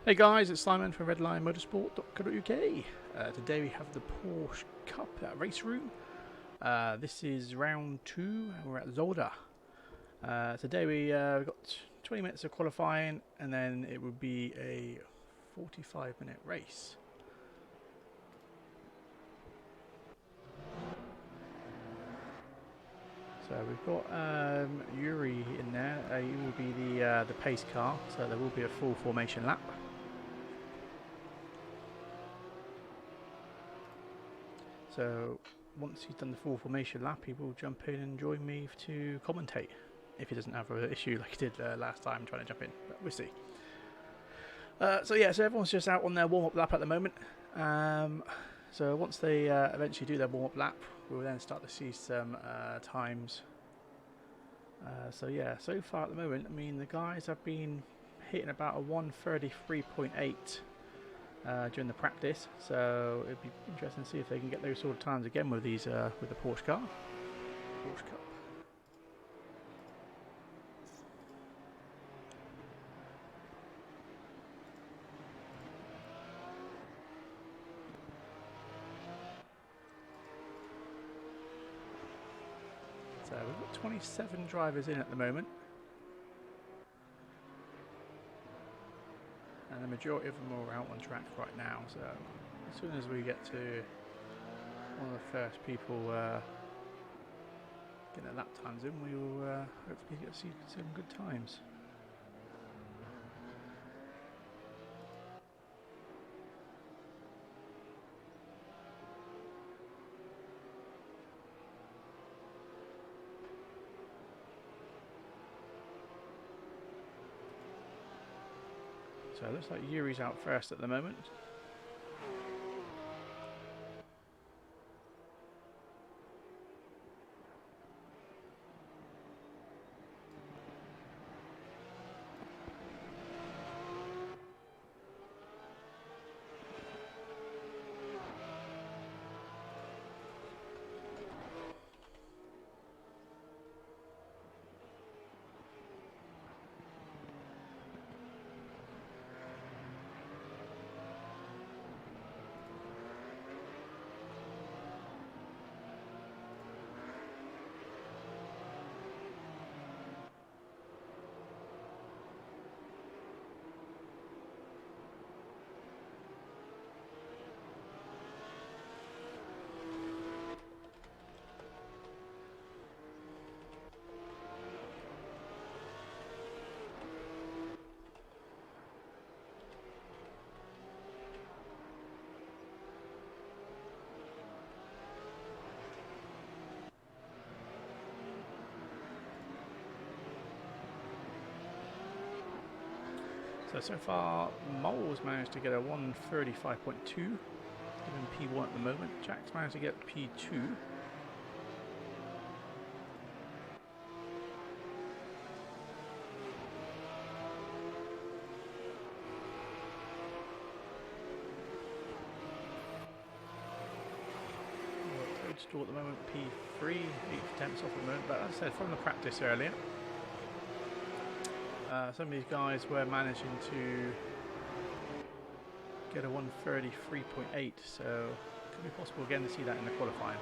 Hey guys, it's Simon from redlinemotorsport.co.uk. Today we have the Porsche Cup at RaceRoom. This is round 2, we're at Zolder. Today we've got 20 minutes of qualifying and then it will be a 45-minute race. So we've got Yuri in there. He will be the pace car, so there will be a full formation lap. So once he's done the full formation lap, he will jump in and join me to commentate. If he doesn't have an issue like he did last time trying to jump in, but we'll see. So everyone's just out on their warm-up lap at the moment. So once they eventually do their warm-up lap, we'll then start to see some times. So far at the moment, I mean, the guys have been hitting about a 1:33.8 during the practice, so it'd be interesting to see if they can get those sort of times again with these with the Porsche car. Porsche Cup. So we've got 27 drivers in at the moment, and the majority of them are out on track right now. So as soon as we get to one of the first people getting their lap times in, we will hopefully get to see some good times. So it looks like Yuri's out first at the moment. So far, Mole's managed to get a 1:35.2, given P1 at the moment. Jack's managed to get P2. Toadstool at the moment, P3, 8/10 off at the moment, but as I said, from the practice earlier, some of these guys were managing to get a 1:33.8, so it could be possible again to see that in the qualifying.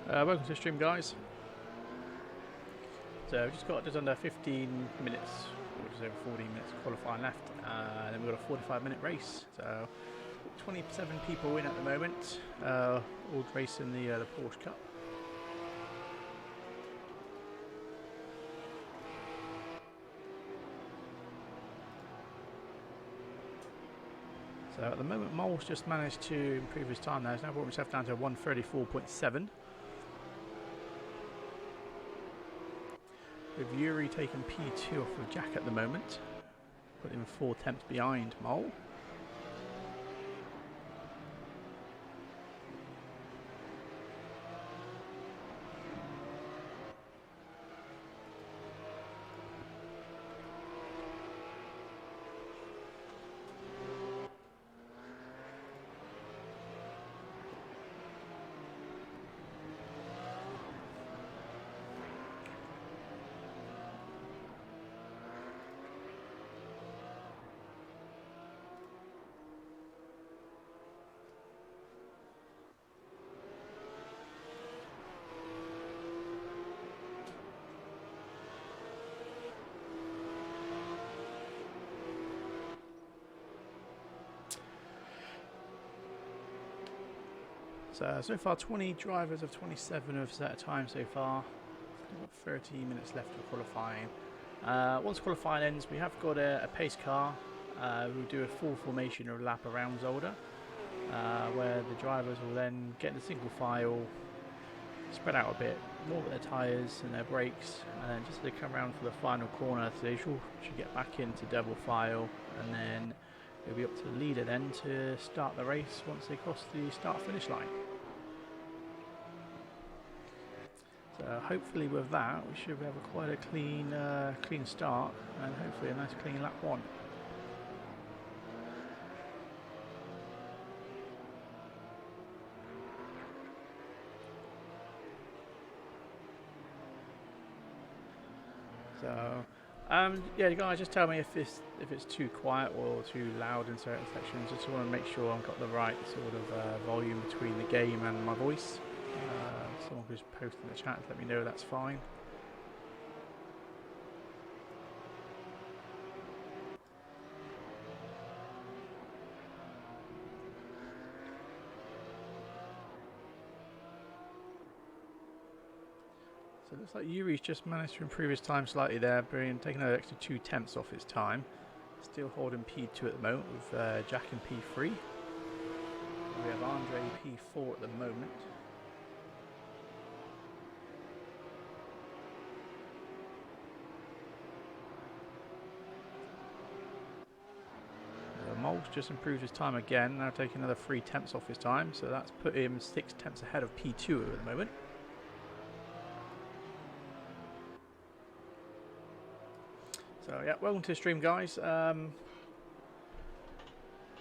Welcome to the stream, guys. So we've just got just under 15 minutes, or just over 14 minutes of qualifying left, and then we've got a 45-minute race. So 27 people in at the moment, all racing the Porsche Cup. So at the moment, Mole's just managed to improve his time now. He's now brought himself down to 1:34.7. With Yuri taking P2 off of Jack at the moment, putting him 4 tenths behind Mole. So far 20 drivers of 27 have set a time so far. We've got 30 minutes left of qualifying. Once qualifying ends, we have got a pace car who do a full formation or lap around Zolder, where the drivers will then get in a single file, spread out a bit, warm up their tyres and their brakes, and then just as they come around for the final corner, so they should get back into double file, and then it'll be up to the leader then to start the race once they cross the start-finish line. So hopefully with that we should have quite a clean start and hopefully a nice clean lap 1. So yeah, guys, just tell me if it's too quiet or too loud in certain sections. Just want to make sure I've got the right sort of volume between the game and my voice. Someone could just post in the chat to let me know that's fine. So it looks like Yuri's just managed to improve his time slightly there, taking an extra 2 tenths off his time. Still holding P2 at the moment with Jack in P3. We have Andre P4 at the moment. Mole's just improved his time again, now taking another 3 tenths off his time, so that's put him 6 tenths ahead of P2 at the moment. So yeah, welcome to the stream, guys. So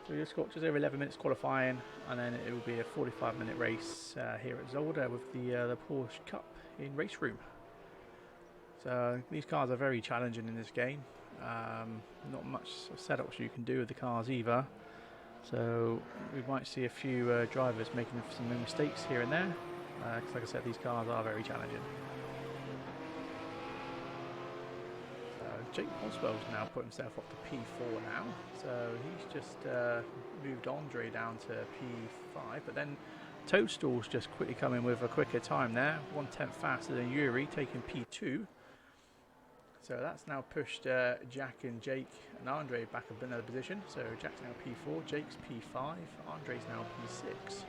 we just got just over 11 minutes qualifying, and then it will be a 45-minute race here at Zolder with the Porsche Cup in RaceRoom. So these cars are very challenging in this game. Not much setups you can do with the cars either. So we might see a few drivers making some mistakes here and there. Because like I said, these cars are very challenging. Jake Boswell's now put himself up to P4 now, so he's just moved Andre down to P5, but then Toadstool's just quickly coming with a quicker time there, 1 tenth faster than Yuri, taking P2. So that's now pushed Jack and Jake and Andre back up another position. So Jack's now P4, Jake's P5, Andre's now P6.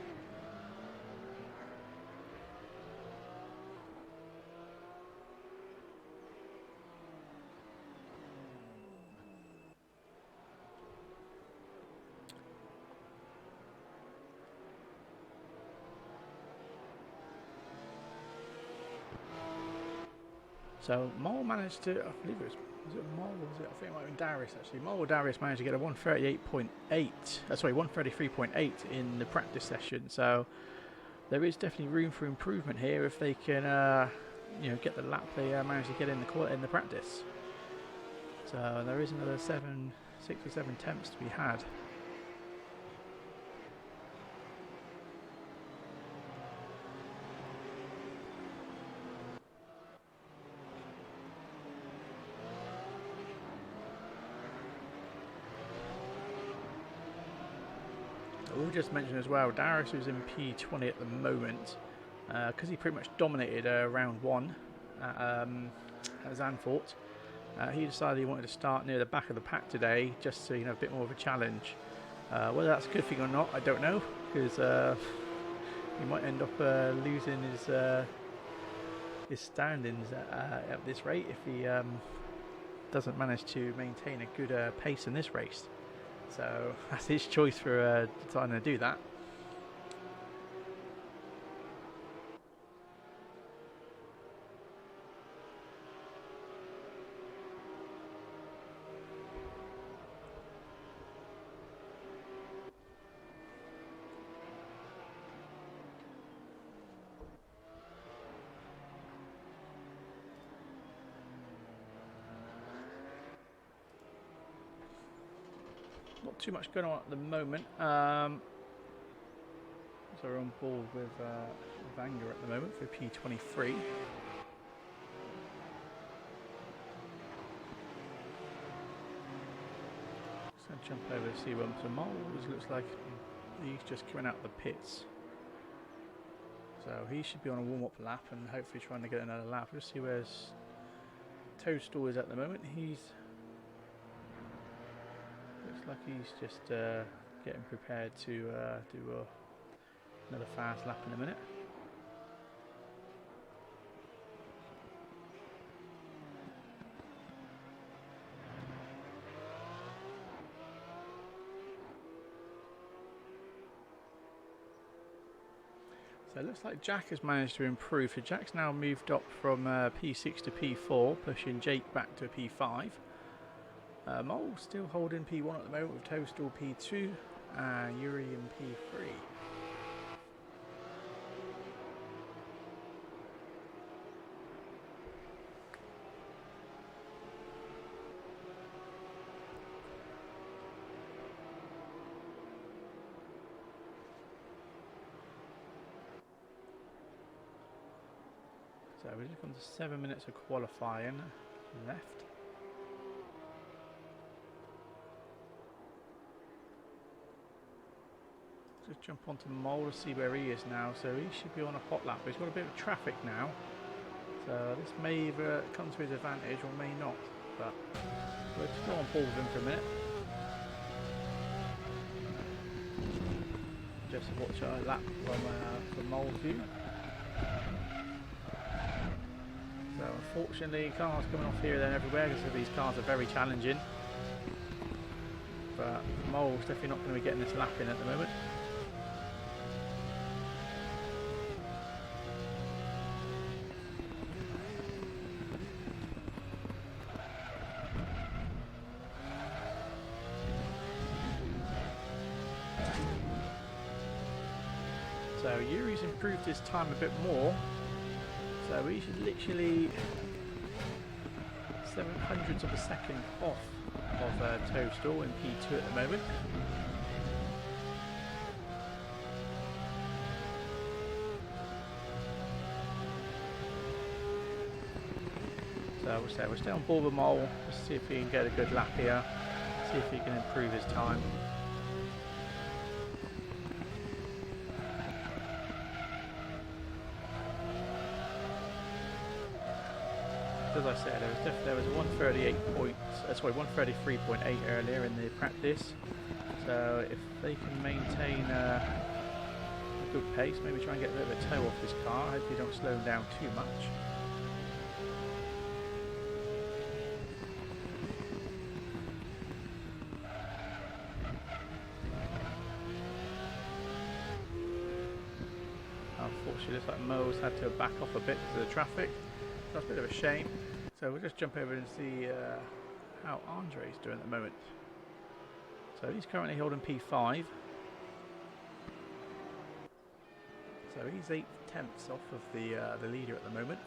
So Mole managed to, I believe was it Mole or was it, I think it might have been Darius actually. Mole or Darius managed to get a 138.8, sorry, 133.8 in the practice session. So there is definitely room for improvement here if they can, you know, get the lap they managed to get in the practice. So there is another 6 or 7 attempts to be had. We'll just mention as well, Darius is in P20 at the moment because he pretty much dominated round 1 at Zandvoort. He decided he wanted to start near the back of the pack today just so you know a bit more of a challenge. Whether that's a good thing or not, I don't know, because he might end up losing his standings at this rate if he doesn't manage to maintain a good pace in this race. So that's his choice for deciding to do that. Not too much going on at the moment. So we're on board with Vanger at the moment for P23. Just going to jump over to see one for Moles. Looks like he's just coming out of the pits. So he should be on a warm-up lap and hopefully trying to get another lap. We'll see where his Toadstool is at the moment. Looks like he's just getting prepared to do another fast lap in a minute. So it looks like Jack has managed to improve. So Jack's now moved up from P6 to P4, pushing Jake back to P5. Mole still holding P1 at the moment with Toadstool P2 and Yuri in P3. So we're just on to 7 minutes of qualifying left. Just jump onto Mole to see where he is now. So he should be on a hot lap. But he's got a bit of traffic now. So this may either come to his advantage or may not. But we'll just go on board with him for a minute. Just watch our lap from Mole's view. So unfortunately cars coming off here and everywhere because these cars are very challenging. But Mole's definitely not going to be getting this lap in at the moment. So Yuri's improved his time a bit more. So he should literally 7/100ths of a second off of Toadstool in P2 at the moment. So we're still on board with Mole. Let's see if he can get a good lap here. See if he can improve his time. As I said, there was 133.8 earlier in the practice. So if they can maintain a good pace, maybe try and get a bit of a toe off this car. Hopefully don't slow him down too much. Unfortunately, looks like Mo's had to back off a bit because of the traffic. That's a bit of a shame. So we'll just jump over and see how Andre's doing at the moment. So he's currently holding P5. So he's 8/10ths off of the leader at the moment.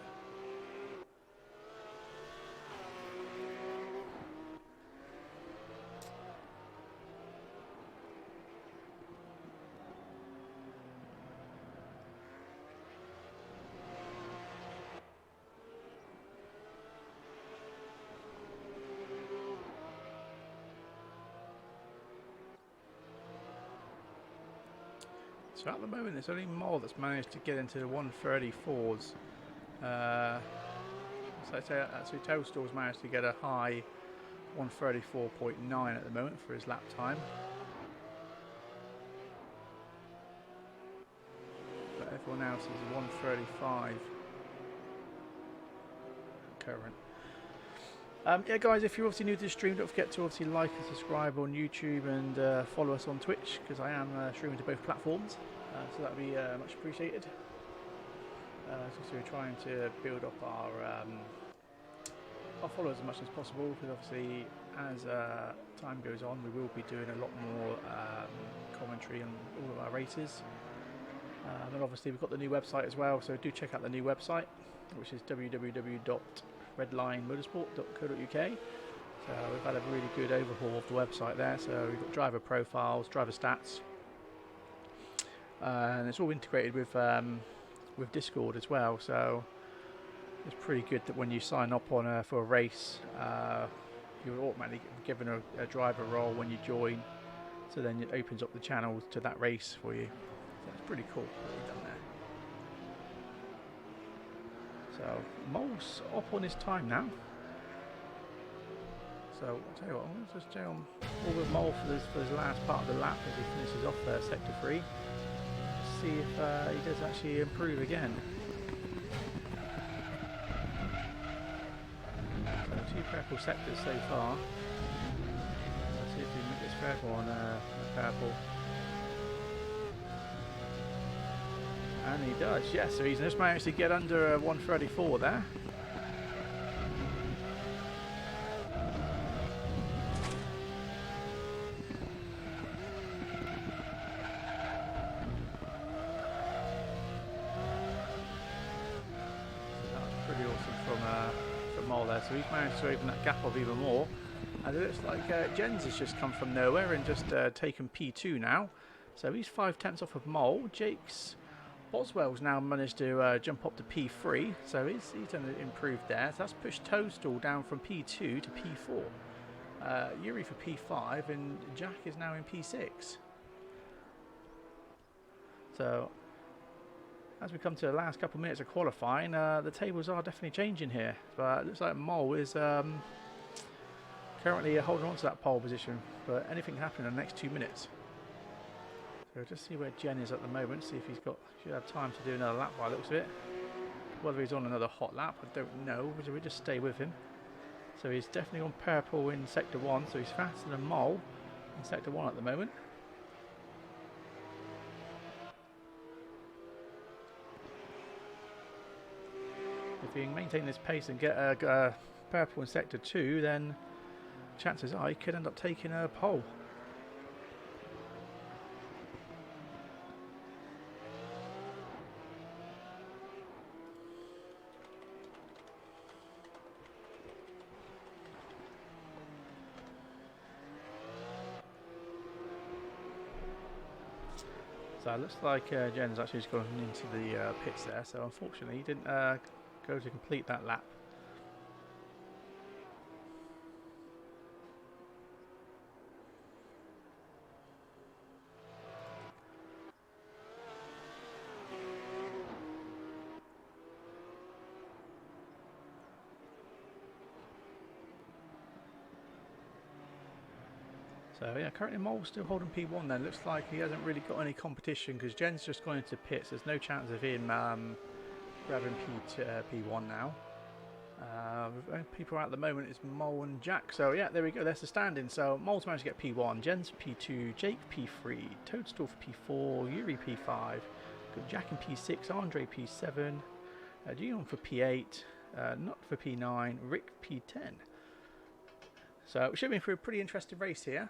So at the moment, it's only Mole that's managed to get into the 134s. So I'd say actually Toadstool's managed to get a high 134.9 at the moment for his lap time. score now is 135 current. Yeah, guys, if you're obviously new to the stream, don't forget to obviously like and subscribe on YouTube and follow us on Twitch, because I am streaming to both platforms, so that would be much appreciated. So we're trying to build up our followers as much as possible, because obviously as time goes on we will be doing a lot more commentary on all of our races, and obviously we've got the new website as well, so do check out the new website, which is www.redlinemotorsport.co.uk. So we've had a really good overhaul of the website there, so we've got driver profiles, driver stats, and it's all integrated with Discord as well, so it's pretty good that when you sign up on for a race, you're automatically given a driver role when you join, so then it opens up the channels to that race for you. So it's pretty cool what we've done there. So Mole's up on his time now, so I'll tell you what, I'm just stay on all with Mole for his last part of the lap as he finishes off sector 3. See if he does actually improve again. So 2 purple sectors so far. Let's see if we can make this purple on purple. And he does, yes. So he's just managed to get under 134 there. So he's managed to open that gap up even more, and it looks like Jens has just come from nowhere and just taken P2 now, so he's 5 tenths off of Mole. Jake's Boswell's now managed to jump up to P3, so he's done improved there. So that's pushed Toadstool down from P2 to P4. Yuri for P5, and Jack is now in P6. So as we come to the last couple of minutes of qualifying, the tables are definitely changing here. But it looks like Mole is currently holding on to that pole position, but anything can happen in the next 2 minutes. So we'll just see where Jen is at the moment, see if should have time to do another lap by the looks of it. Whether he's on another hot lap, I don't know, so we'll just stay with him. So he's definitely on purple in sector 1, so he's faster than Mole in sector 1 at the moment. If he can maintain this pace and get a purple in sector 2, then chances are he could end up taking a pole. So it looks like Jen's actually just gone into the pits there, so unfortunately he didn't go to complete that lap. So yeah, currently Mole's still holding P1 then. Looks like he hasn't really got any competition because Jen's just gone into pits. There's no chance of him grabbing P1 now. The only people out at the moment is Mole and Jack. So yeah, there we go. There's the standing. So Mole's managed to get P1, Jen's P2, Jake P3, Toadstool for P4, Yuri P5, got Jack in P6, Andre P7, Dion for P8, Not for P9, Rick P10. So we should be through a pretty interesting race here.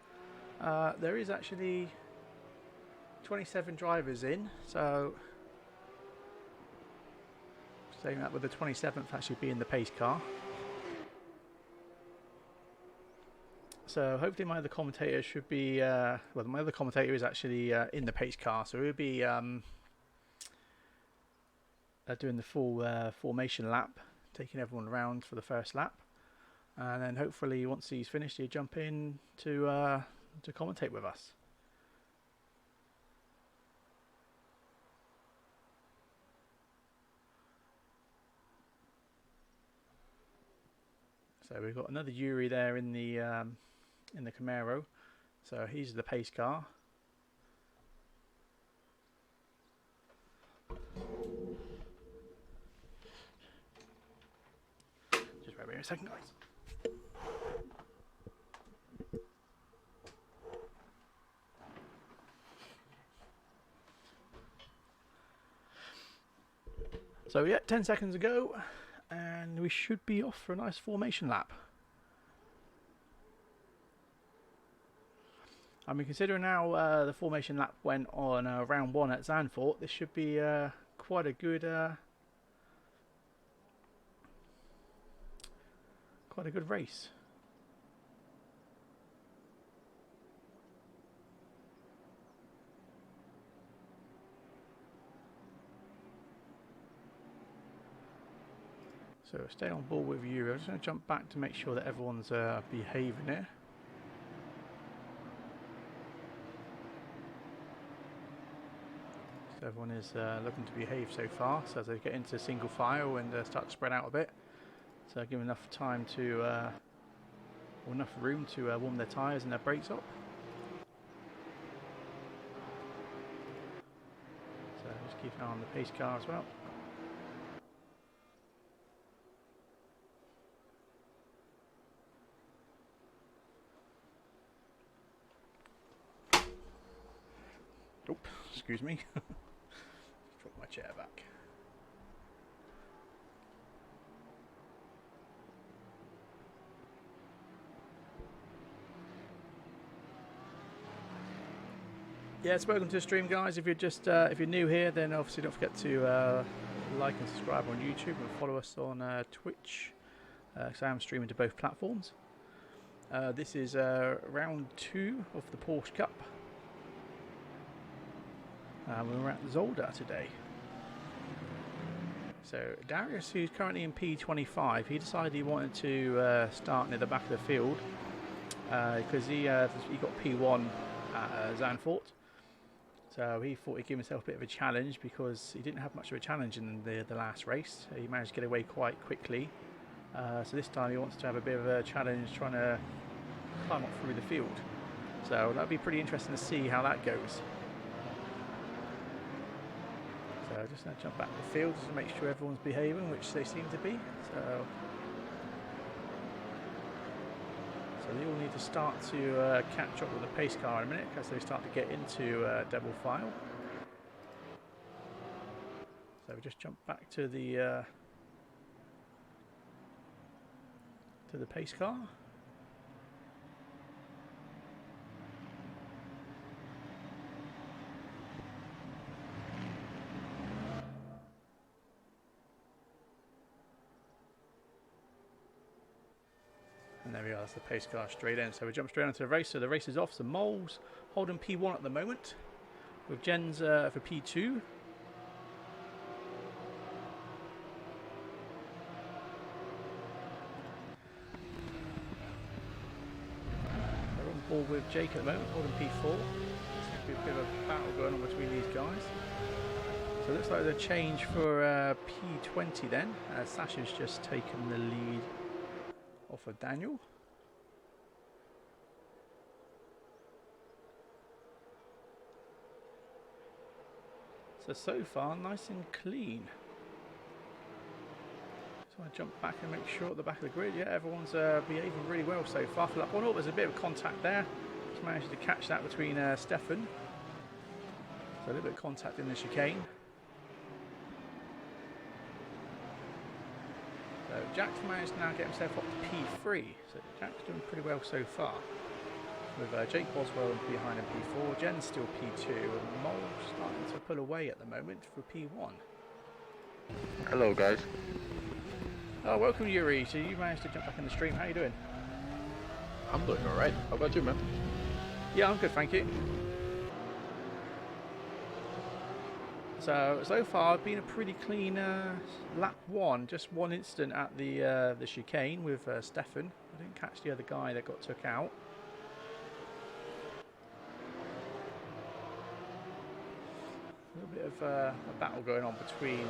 There is actually 27 drivers in, so saying that with the 27th actually being the pace car. So hopefully my other commentator should be, well, my other commentator is actually in the pace car, so we'll be doing the full formation lap, taking everyone around for the first lap, and then hopefully once he's finished he'll jump in to commentate with us. So we've got another Yuri there in the Camaro, so he's the pace car. me a second, guys. So yeah, 10 seconds ago, and we should be off for a nice formation lap. I mean, considering how the formation lap went on round 1 at Zandvoort, this should be quite a good race. So stay on board with you. I'm just going to jump back to make sure that everyone's behaving here. So everyone is looking to behave so far. So as they get into single file and start to spread out a bit, so give enough time to, or enough room to warm their tyres and their brakes up. So just keep an eye on the pace car as well. Oh, excuse me. Drop my chair back. Yes, welcome to the stream, guys. If you're just if you're new here, then obviously don't forget to like and subscribe on YouTube and follow us on Twitch. So I'm streaming to both platforms. This is round 2 of the Porsche Cup. We're at Zolder today. So Darius, who's currently in P25, he decided he wanted to start near the back of the field because he got P1 at Zandvoort. So he thought he'd give himself a bit of a challenge because he didn't have much of a challenge in the last race. He managed to get away quite quickly. So this time he wants to have a bit of a challenge trying to climb up through the field. So that'll be pretty interesting to see how that goes. So just going to jump back to the field just to make sure everyone's behaving, which they seem to be. So they all need to start to catch up with the pace car in a minute as they start to get into double file. So we just jump back to the pace car. And there we are, that's the pace car straight in. So we jump straight into the race. So the race is off. So Moles holding P1 at the moment, with Jens for P2. We're on board with Jake at the moment, holding P4. Seems to be a bit of a battle going on between these guys. So it looks like there's a change for P20 then. Sasha's just taken the lead off of Daniel. So far nice and clean. So I jump back and make sure at the back of the grid, yeah, everyone's behaving really well so far for lap 1. Oh, there's a bit of contact there. Just managed to catch that between Stefan. So a little bit of contact in the chicane. So Jack's managed to now get himself up to P3. So Jack's doing pretty well so far. With Jake Boswell behind him P4, Jen's still P2, and Mole starting to pull away at the moment for P1. Hello guys. Oh, welcome Yuri. So you managed to jump back in the stream. How you doing? I'm doing alright. How about you, man? Yeah, I'm good, thank you. So far, it's been a pretty clean lap 1. Just one incident at the chicane with Stefan. I didn't catch the other guy that got took out. A little bit of a battle going on between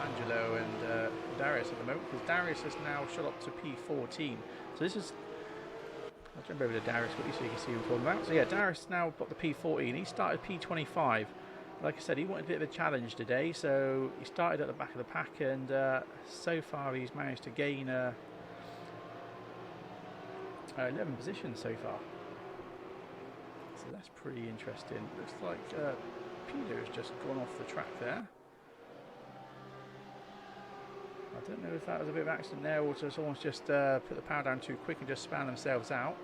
Angelo and Darius at the moment, because Darius has now shot up to P14. So this is, I'll jump over to Darius quickly so you can see what I'm talking about. So yeah, Darius now got the P14. He started P25. Like I said, he wanted a bit of a challenge today, so he started at the back of the pack, and so far he's managed to gain 11 positions so far. So that's pretty interesting. Looks like Peter has just gone off the track there. I don't know if that was a bit of an accident there or so someone's just put the power down too quick and just spun themselves out.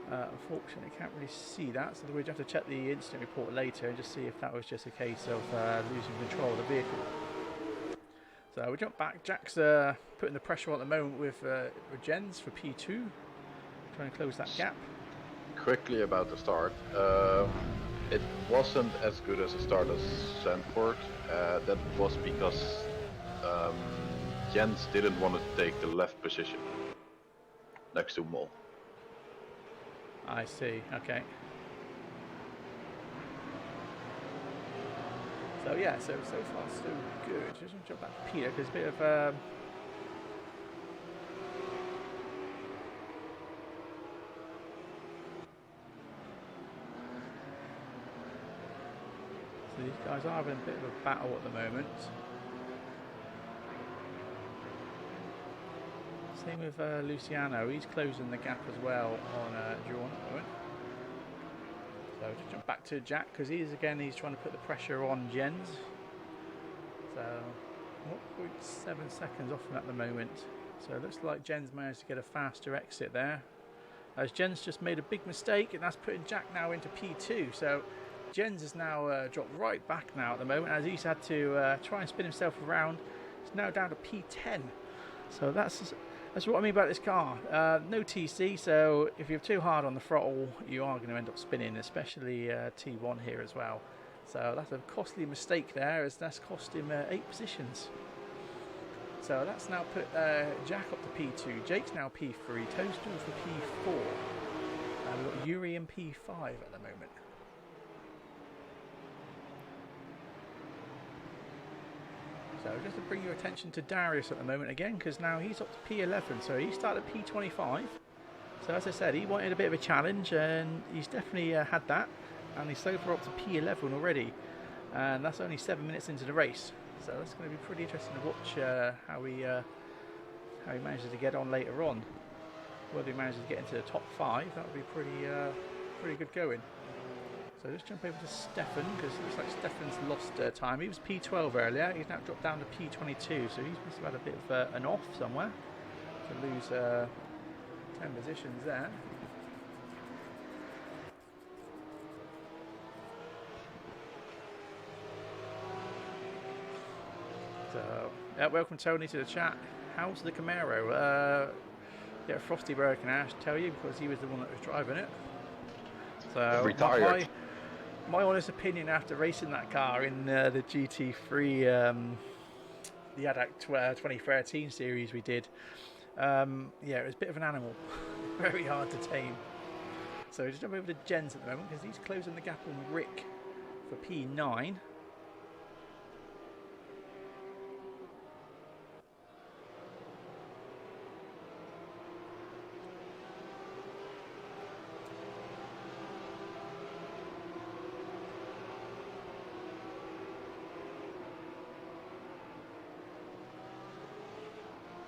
Unfortunately, can't really see that, so we'd have to check the incident report later and just see if that was just a case of losing control of the vehicle. So we jump back. Jack's putting the pressure on at the moment with Jens for P2, trying to close that gap. Quickly about the start. It wasn't as good as a start as Sandford. That was because Jens didn't want to take the left position next to Mol. I see, okay. So yeah, so far so good. Just want to jump back to Peter because a bit of so these guys are having a bit of a battle at the moment. Same with Luciano, he's closing the gap as well on John at the moment. So just jump back to Jack because he's trying to put the pressure on Jens. So 0.7 seconds off him at the moment. So it looks like Jens managed to get a faster exit there. As Jens just made a big mistake and that's putting Jack now into P2. So Jens has now dropped right back now at the moment as he's had to try and spin himself around. He's now down to P10. So that's what I mean about this car. No TC, so if you're too hard on the throttle, you are going to end up spinning, especially T1 here as well. So that's a costly mistake there, as that's cost him 8 positions. So that's now put Jack up to P2. Jake's now P3. Toaster for P4. We've got Yuri in P5 at the moment. So just to bring your attention to Darius at the moment again, because now he's up to P11, so he started P25. So as I said, he wanted a bit of a challenge, and he's definitely had that. And he's so far up to P11 already, and that's only 7 minutes into the race. So that's going to be pretty interesting to watch how he manages to get on later on. Whether he manages to get into the top 5, that would be pretty good going. So just jump over to Stefan, because it looks like Stefan's lost time. He was P12 earlier, he's now dropped down to P22, so he must have had a bit of an off somewhere to lose 10 positions there. So, welcome Tony to the chat. How's the Camaro? Yeah, Frosty Burke can Ash tell you, because he was the one that was driving it. So Retired. My honest opinion after racing that car in the GT3, the ADAC 2013 series we did, yeah, it was a bit of an animal, very hard to tame. So just jump over to Jens at the moment because he's closing the gap on Rick for P9.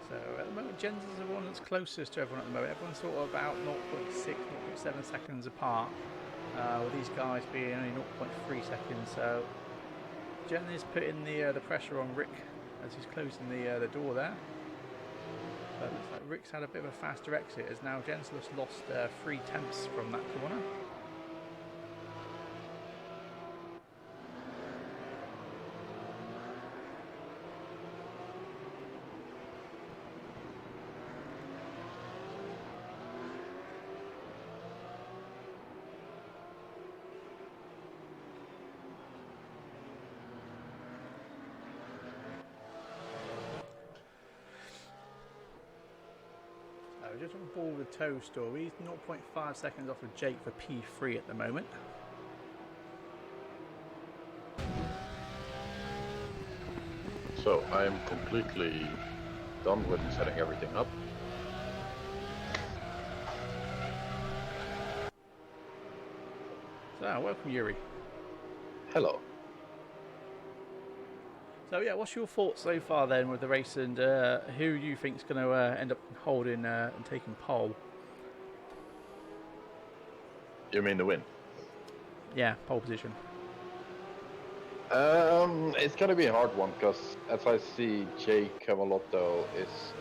So at the moment, Jens is the one that's closest to everyone at the moment. Everyone's sort of about 0.6, 0.7 seconds apart, with these guys being only 0.3 seconds. So Jens is putting the pressure on Rick as he's closing the door there. So it looks like Rick's had a bit of a faster exit, as now Jens has lost 3 tenths from that corner. Just on board with Toaster, he's 0.5 seconds off of Jake for P3 at the moment. So I am completely done with setting everything up. So welcome Yuri. Hello. So yeah, what's your thoughts so far then with the race, and who you think's going to end up holding and taking pole? You mean the win? Yeah, pole position. It's gonna be a hard one because as I see, Jake Cavalotto is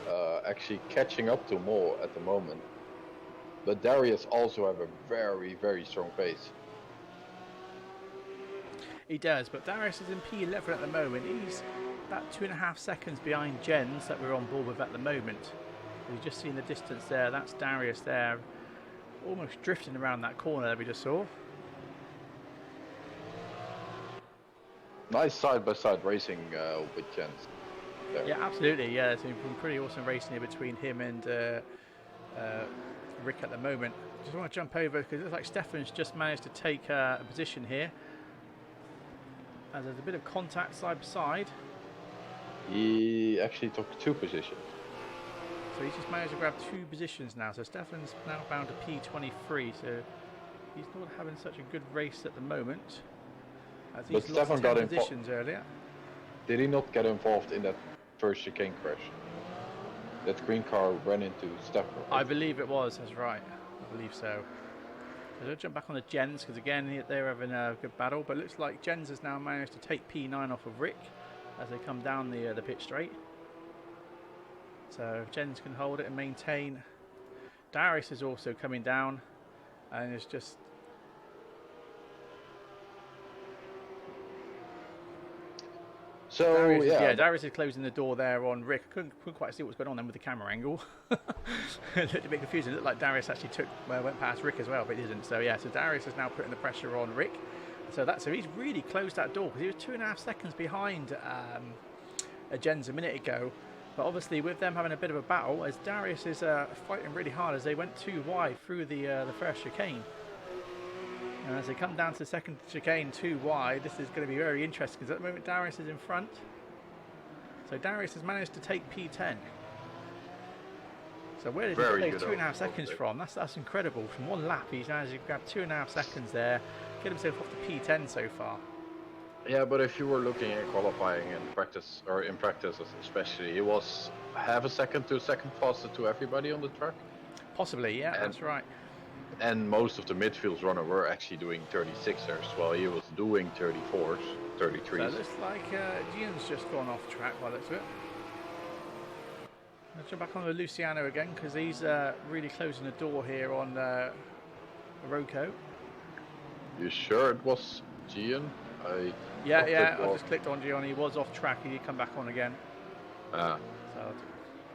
actually catching up to Mo at the moment. But Darius also have a very, very strong pace. He does, but Darius is in P11 at the moment. He's about 2.5 seconds behind Jens that we're on board with at the moment. You've just seen the distance there. That's Darius there, almost drifting around that corner that we just saw. Nice side-by-side racing with Jens. There. Yeah, absolutely. Yeah, it's been pretty awesome racing here between him and Rick at the moment. Just want to jump over because it looks like Stefan's just managed to take a position here. As there's a bit of contact side by side. He actually took 2 positions. So he's just managed to grab 2 positions now. So Stefan's now bound to P23. So he's not having such a good race at the moment. As he's But lost Stefan 10 got positions earlier. Did he not get involved in that first chicane crash? That green car ran into Stefan. Right? I believe it was. That's right. I believe so. So I'll jump back on the Jens because again they're having a good battle. But it looks like Jens has now managed to take P9 off of Rick as they come down the pit straight. So Jens can hold it and maintain. Darius is also coming down, and it's just. So Darius, Darius is closing the door there on Rick. I couldn't quite see what was going on then with the camera angle. It looked a bit confusing. It looked like Darius actually went past Rick as well, but he didn't. So yeah, so Darius is now putting the pressure on Rick. So he's really closed that door because he was 2.5 seconds behind Jens a minute ago. But obviously with them having a bit of a battle, as Darius is fighting really hard as they went too wide through the first chicane. And as they come down to the second chicane too wide, this is going to be very interesting because at the moment Darius is in front. So Darius has managed to take P10. So where did he take 2.5 seconds from? That's incredible. From one lap, he's managed to grab 2.5 seconds there, get himself off to P10 so far. Yeah, but if you were looking at qualifying in practice, or in practice especially, he was half a second to a second faster to everybody on the track. Possibly, yeah, that's right. And most of the midfield runner were actually doing 36ers, while he was doing 34s, 33s. So it looks like Gian's just gone off track by the looks of it. Let's jump back on to Luciano again because he's really closing the door here on Rocco. You sure it was Gian? Yeah, I just clicked on Gian. He was off track. He did come back on again. So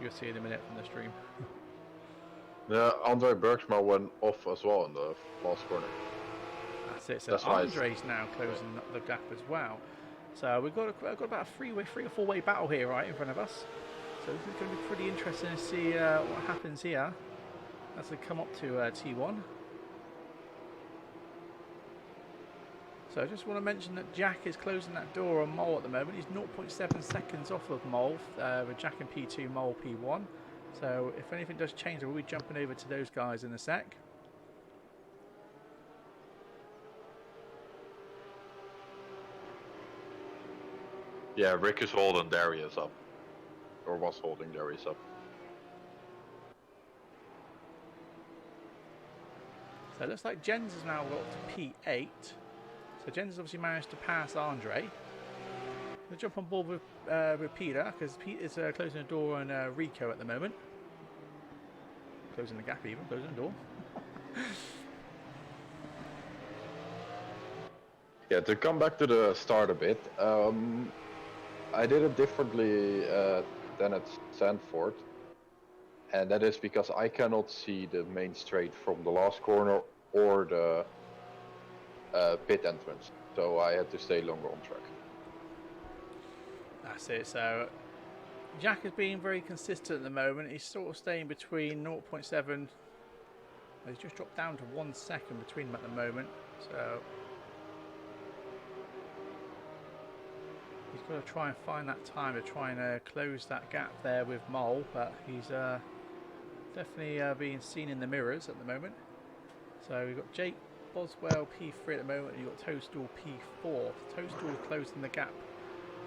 you'll see in a minute from the stream. Andre Bergsma went off as well in the last corner. That's it. So Andre's now closing the gap as well. So we've got about a 3 or 4-way battle here right in front of us. So this is going to be pretty interesting to see what happens here as they come up to T1. So I just want to mention that Jack is closing that door on Mole at the moment. He's 0.7 seconds off of Mole with Jack in P2, Mole P1. So if anything does change, we'll be jumping over to those guys in a sec. Yeah, Rick is holding Darius up. Or was holding Darius up. So it looks like Jens has now got to P8. So Jens has obviously managed to pass Andre. We'll jump on board with Peter because Pete is closing the door on Rico at the moment. Closing the gap even, closing the door. Yeah, to come back to the start a bit, I did it differently than at Sandford. And that is because I cannot see the main straight from the last corner or the pit entrance. So I had to stay longer on track. That's it. So Jack is being very consistent at the moment. He's sort of staying between 0.7. He's just dropped down to 1 second between them at the moment. So he's got to try and find that time to try and close that gap there with Mole. But he's definitely being seen in the mirrors at the moment. So we've got Jake Boswell P3 at the moment. And you've got Toadstool P4. Toadstool is closing the gap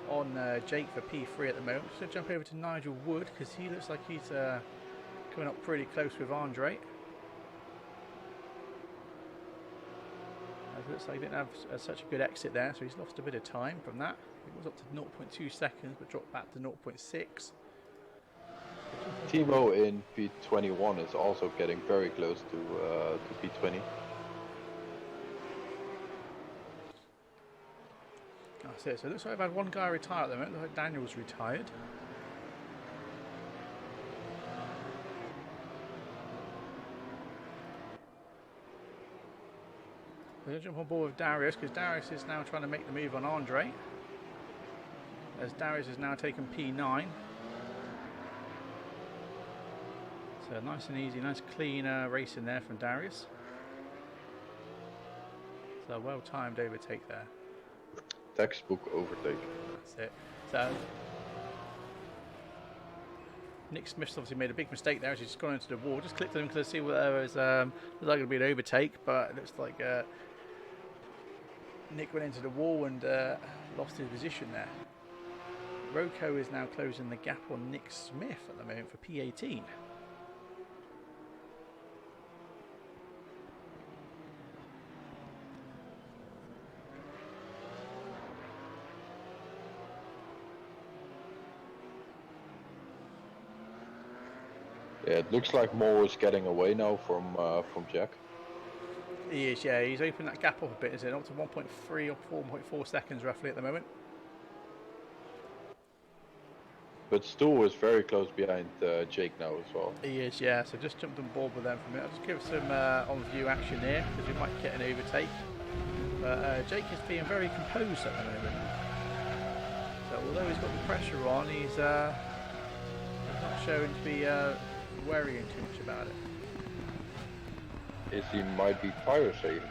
on Jake for P3 at the moment. Just going to jump over to Nigel Wood because he looks like he's coming up pretty close with Andre. looks like he didn't have such a good exit there, so he's lost a bit of time from that. It was up to 0.2 seconds, but dropped back to 0.6. Timo in P21 is also getting very close to P20. That's it. So it looks like I've had one guy retire at the moment. Looks like Daniel's retired. We're going to jump on board with Darius because Darius is now trying to make the move on Andre. As Darius has now taken P9. So nice and easy, nice clean racing there from Darius. So well timed overtake there. Textbook overtake. That's it. So Nick Smith's obviously made a big mistake there as he's just gone into the wall. Just clicked on him to see whether there was like going to be an overtake, but it looks like Nick went into the wall and lost his position there. Rocco is now closing the gap on Nick Smith at the moment for P18. Yeah, it looks like Mo is getting away now from Jack. He is, yeah. He's opened that gap up a bit, isn't it? Up to 1.3 or 4.4 seconds roughly at the moment. But Stu is very close behind Jake now as well. He is, yeah. So just jumped on board with them for a minute. I'll just give some on-view action here because we might get an overtake. But Jake is being very composed at the moment. So although he's got the pressure on, he's not showing to be worrying too much about it. He might be fire saving.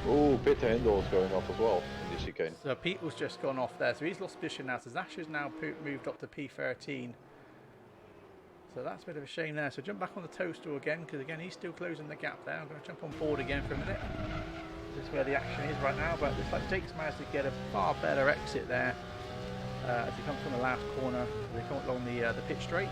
Oh, Peter Hindle is going off as well in the chicane. So Peter's just gone off there, so he's lost position now. So Zash has now moved up to P13. So that's a bit of a shame there. So jump back on the Toadstool again, because again he's still closing the gap there. I'm going to jump on board again for a minute. This is where the action is right now, but it looks like Jake's managed to get a far better exit there as he comes from the last corner. They come along the pit straight.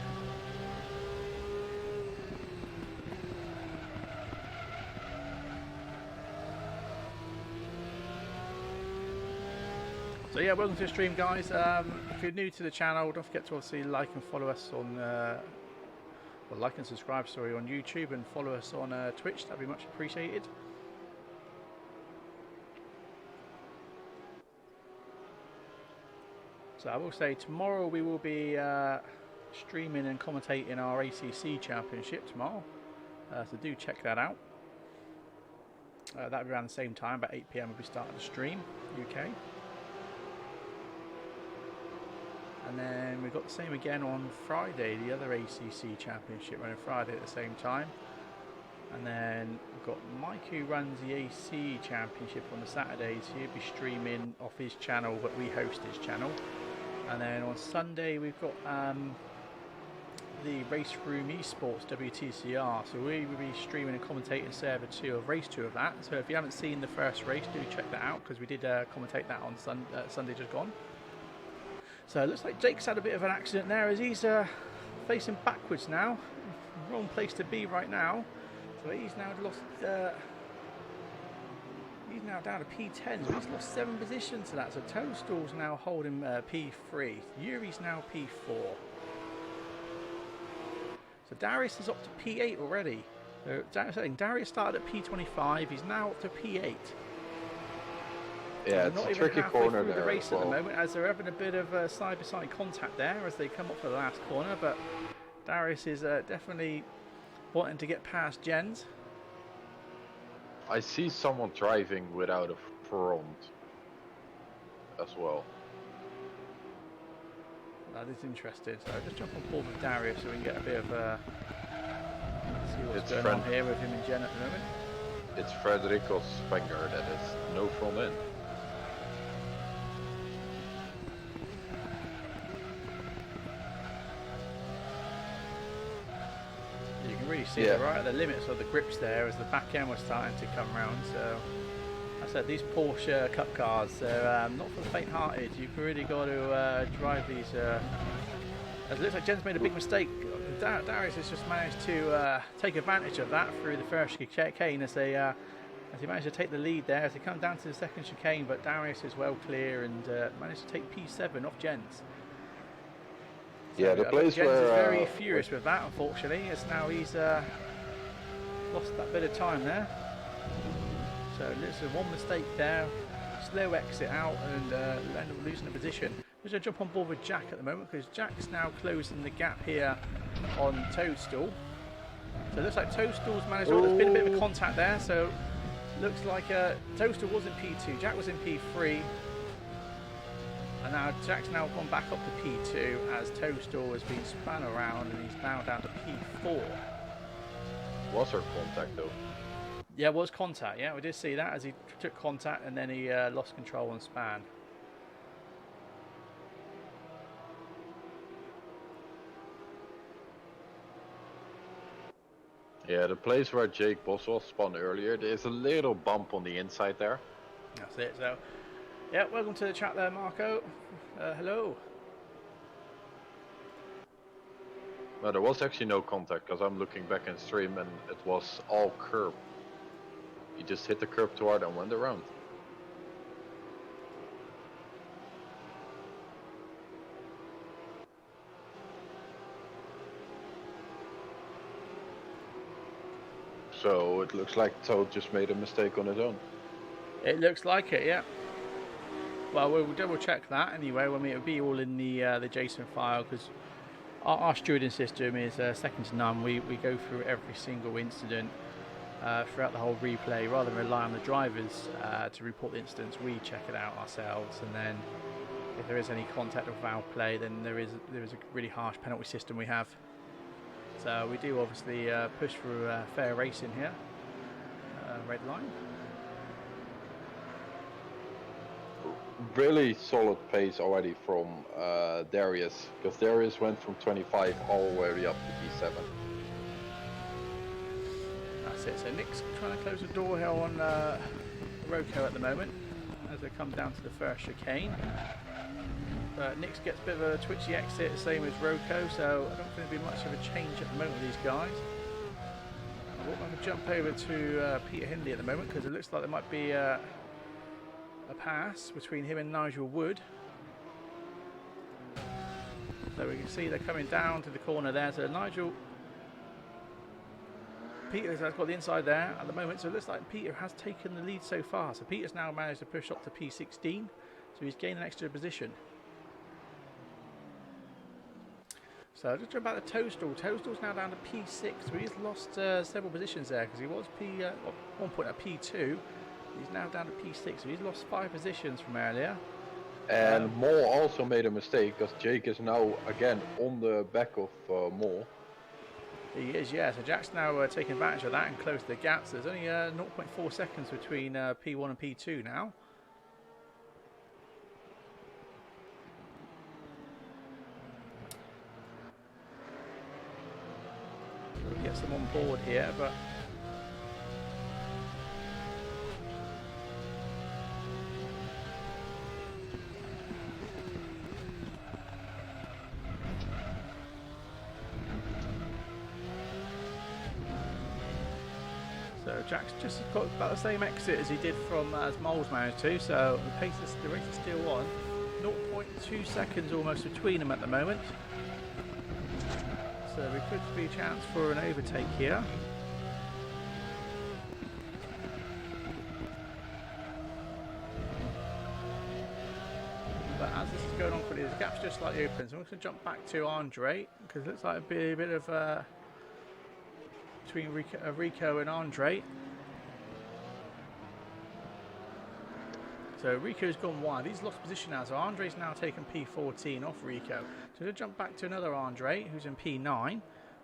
So yeah, welcome to the stream, guys. If you're new to the channel, don't forget to obviously like and follow us on, well, like and subscribe, sorry, on YouTube, and follow us on Twitch. That'd be much appreciated. So I will say tomorrow we will be streaming and commentating our ACC Championship tomorrow. So do check that out. That'll be around the same time, about 8 PM. We'll be starting the stream, UK. And then we've got the same again on Friday, the other ACC Championship running Friday at the same time. And then we've got Mike, who runs the AC Championship on the Saturdays. He'll be streaming off his channel, but we host his channel. And then on Sunday we've got the RaceRoom Esports WTCR. So we will be streaming and commentating server 2 of race 2 of that. So if you haven't seen the first race, do check that out, because we did commentate that on Sunday just gone. So it looks like Jake's had a bit of an accident there as he's facing backwards now. Wrong place to be right now. So he's now lost. He's now down to P10. So he's lost 7 positions to that. So Toadstool's now holding P3. Yuri's now P4. So Darius is up to P8 already. So Darius started at P25. He's now up to P8. Yeah, it's a tricky corner there. The race at the moment, as they're having a bit of side-by-side contact there as they come up for the last corner, but Darius is definitely wanting to get past Jens. I see someone driving without a front as well. That is interesting. So just jump on board with Darius so we can get a bit of see what's going on here with him and Jen at the moment. It's Frederico Spenger that is no front end. You can really see it right at the limits of the grips there as the back end was starting to come round. So I said these Porsche Cup cars, they're not for the faint-hearted. You've really got to drive these. As it looks like Jen's made a big mistake. Darius has just managed to take advantage of that through the first chicane as they as he managed to take the lead there as he comes down to the second chicane, but Darius is well clear and managed to take P7 off Jens. So, yeah, the place Jens where is very furious with that, unfortunately, as now he's lost that bit of time there. So there's one mistake there, slow exit out, and end up losing the position. We're going to jump on board with Jack at the moment because Jack's now closing the gap here on Toadstool. So it looks like Toadstool's managed. Oh, there's been a bit of a contact there. So looks like Toadstool was in P2, Jack was in P3, and now Jack's now gone back up to P2 as Toadstool has been spun around and he's now down to P4. Was there contact though? Yeah, it was contact. Yeah, we did see that as he took contact and then he lost control and span. Yeah, the place where Jake Boswell spun earlier, there's a little bump on the inside there. That's it. So, yeah, welcome to the chat there, Marco. Hello. No, there was actually no contact because I'm looking back in stream and it was all curb. He just hit the curb too hard and went around. So it looks like Toad just made a mistake on his own. It looks like it, yeah. Well, we'll double check that anyway. I mean, it'll be all in the JSON file because our stewarding system is second to none. We go through every single incident throughout the whole replay, rather than rely on the drivers to report the incidents. We check it out ourselves, and then if there is any contact or foul play, then there is a really harsh penalty system we have. So we do obviously push for fair racing here. Red line. Really solid pace already from Darius, because Darius went from 25 all the way up to P7. That's it. So Nick's trying to close the door here on Roko at the moment as they come down to the first chicane. Nick's gets a bit of a twitchy exit, same as Roko, so I don't think there'll be much of a change at the moment with these guys. I'm going to jump over to Peter Hindley at the moment because it looks like there might be a pass between him and Nigel Wood. So we can see they're coming down to the corner there. So Peter's has got the inside there at the moment, so it looks like Peter has taken the lead so far. So Peter's now managed to push up to P16, so he's gained an extra position. So just jump back to Toadstool. Toadstool's now down to P6, so he's lost several positions there because he was at one point at P2. He's now down to P6, so he's lost 5 positions from earlier. And Moore also made a mistake because Jake is now again on the back of Moore. He is, yeah. So Jack's now taking advantage of that and closed the gap. So there's only 0.4 seconds between P1 and P2 now. We'll get some on board here, but so Jack's just got about the same exit as he did from as Moles managed to, so the race is still on. 0.2 seconds almost between them at the moment. So we could be a chance for an overtake here. But as this is going on quickly, the gap's just slightly open, so I'm going to jump back to Andre because it looks like it'd be a bit of between Rico and Andre. So Rico's gone wide. He's lost position now. So Andre's now taken P14 off Rico. So we'll jump back to another Andre who's in P9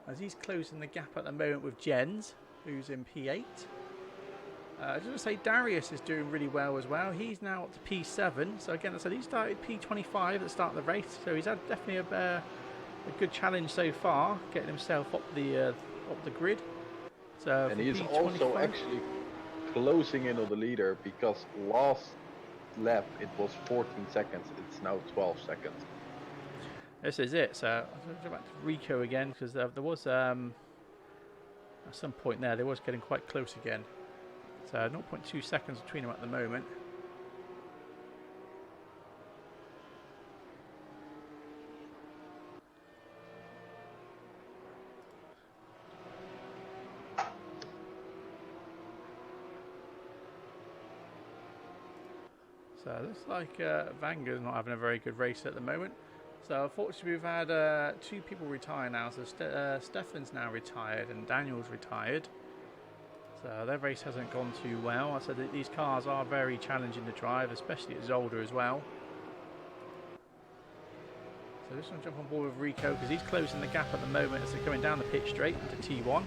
as he's closing the gap at the moment with Jens who's in P8. I was going to say Darius is doing really well as well. He's now up to P7. So again, I said he started P25 at the start of the race. So he's had definitely a good challenge so far, getting himself up the grid. So and he's P25, also actually closing in on the leader because last lap it was 14 seconds, it's now 12 seconds. This is it. So I'm going to go back to Rico again because there was at some point there they was getting quite close again. So 0.2 seconds between them at the moment. So it looks like Vanger's not having a very good race at the moment. So unfortunately we've had 2 people retire now. So Stefan's now retired and Daniel's retired. So their race hasn't gone too well. I said that these cars are very challenging to drive, especially at Zolder as well. So just want to jump on board with Rico because he's closing the gap at the moment as they're coming down the pit straight into T1.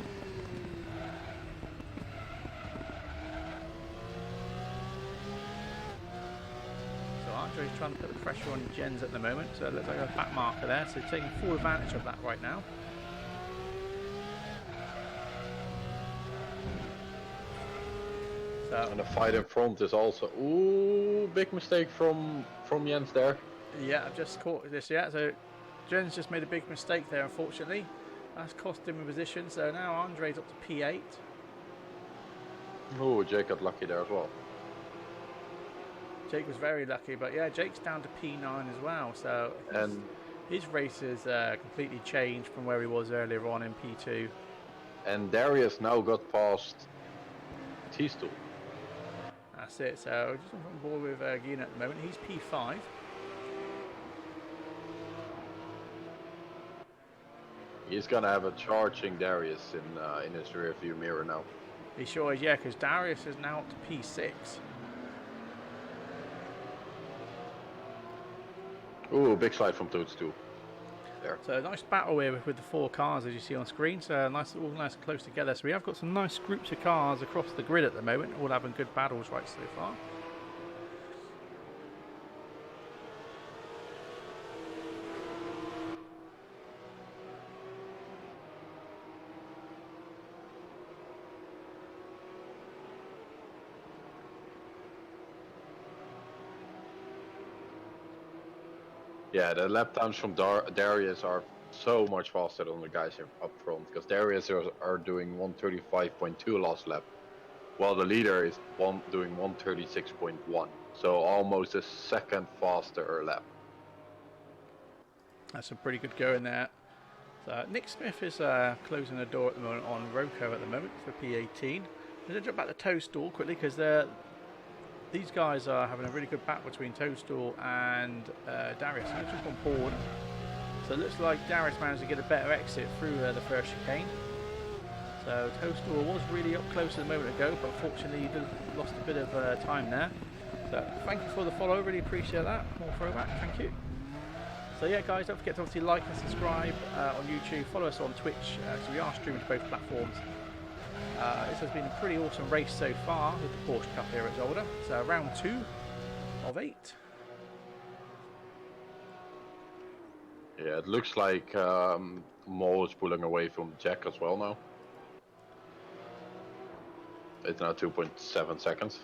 Andre's trying to put the pressure on Jens at the moment, so it looks like a back marker there, so taking full advantage of that right now. So, and the fight in front is also, ooh, big mistake from Jens there. Yeah, I've just caught this, yeah, so Jens just made a big mistake there, unfortunately. That's cost him a position, so now Andre's up to P8. Oh, Jake got lucky there as well. Jake was very lucky, but yeah, Jake's down to P9 as well, so and his race has completely changed from where he was earlier on in P2. And Darius now got past T-Stool. That's it, so just on board with Guion at the moment, he's P5. He's gonna have a charging Darius in his rear view mirror now. He sure is, yeah, because Darius is now up to P6. Ooh, big slide from Toadstool. There. So a nice battle here with the 4 cars as you see on screen. So nice, all nice and close together. So we have got some nice groups of cars across the grid at the moment, all having good battles right so far. Yeah, the lap times from Darius are so much faster than the guys up front, because Darius are doing 135.2 last lap, while the leader is doing 136.1, so almost a second faster lap. That's a pretty good go in there. So Nick Smith is closing the door at the moment on Roko at the moment for P18. I'm going to jump back to Toadstool quickly because these guys are having a really good battle between Toadstool and Darius. I'm going to jump on board. So it looks like Darius managed to get a better exit through the first chicane. So Toadstool was really up close a moment ago, but unfortunately he lost a bit of time there. So thank you for the follow, really appreciate that. More throwback, thank you. So yeah guys, don't forget to obviously like and subscribe on YouTube, follow us on Twitch, so we are streaming to both platforms. This has been a pretty awesome race so far with the Porsche Cup here at Zolder. So round 2 of 8. Yeah, it looks like Mo is pulling away from Jack as well now. It's now 2.7 seconds.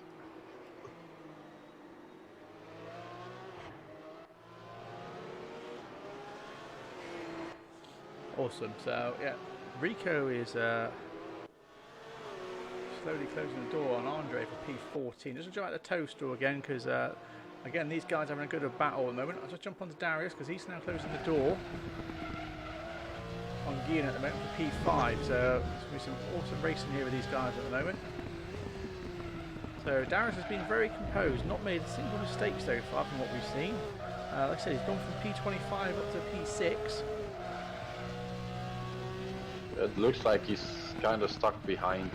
Awesome, so yeah, Rico is slowly closing the door on Andre for P14. Just jump out the Toadstool again because again these guys are having a good battle at the moment. I'll just jump onto Darius because he's now closing the door on Guion at the moment for P5. So there's going to be some awesome racing here with these guys at the moment. So Darius has been very composed, not made a single mistake so far from what we've seen. Like I said, he's gone from P25 up to P6. It looks like he's kind of stuck behind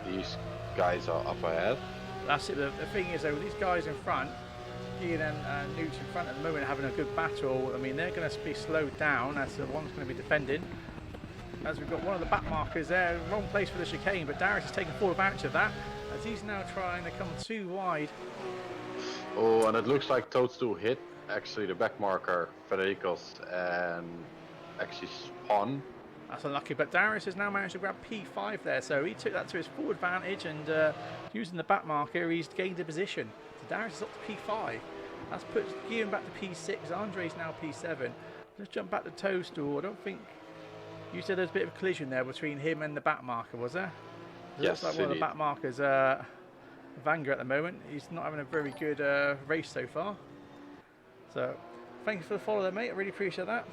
these guys are up ahead. That's it. The thing is, though, with these guys in front, Guion and Newt in front at the moment having a good battle. I mean, they're going to be slowed down as the one's going to be defending. As we've got one of the back markers there, wrong place for the chicane, but Darius is taking full advantage of that as he's now trying to come too wide. Oh, and it looks like Toadstool hit actually the back marker, Federico's, and actually spun. That's unlucky, but Darius has now managed to grab P5 there, so he took that to his full advantage, and using the back marker, he's gained a position. So Darius is up to P5. That's put Guion back to P6. Andre's now P7. Let's jump back to Toadstool. I don't think you said there's a bit of a collision there between him and the back marker, was there? It looks Yes, like one of the indeed. back markers, Vanger at the moment. He's not having a very good race so far. So, thanks for the follow there, mate. I really appreciate that.